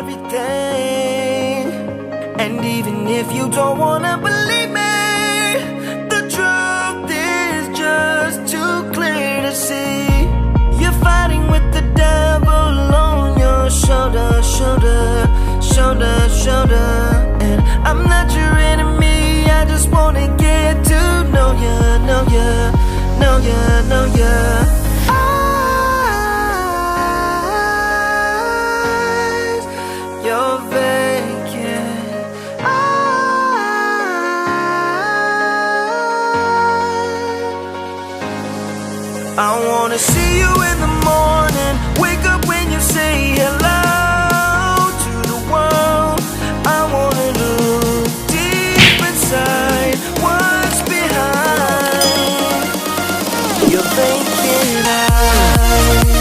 everything. And even if you don't wanna believe me, the truth is just too clear to see. You're fighting with the devil on your shoulder, shoulder, shoulder, shoulder. And I'm not your enemy, I just wanna get to know ya, know ya, know ya, know ya. You're vacant I wanna see you in the morning, wake up when you say hello to the world. I wanna look deep inside what's behind your vacant eyes.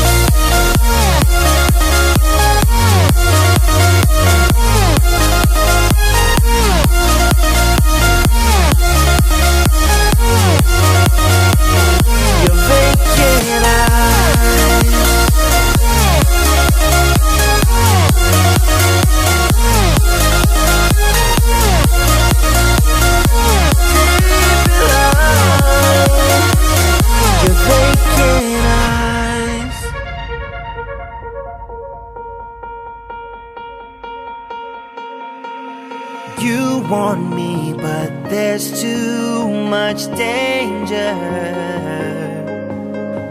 You want me, but there's too much danger.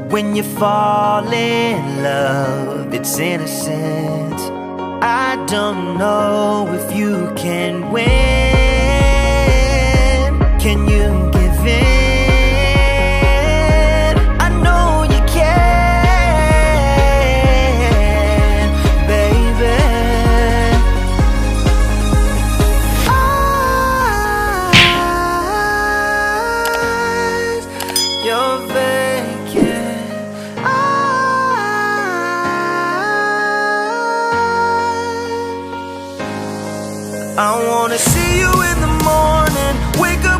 When you fall in love, it's innocent. I don't know if you can win. Can you give in? I know you can, baby. You're vacant I wanna see you in the morning, wake up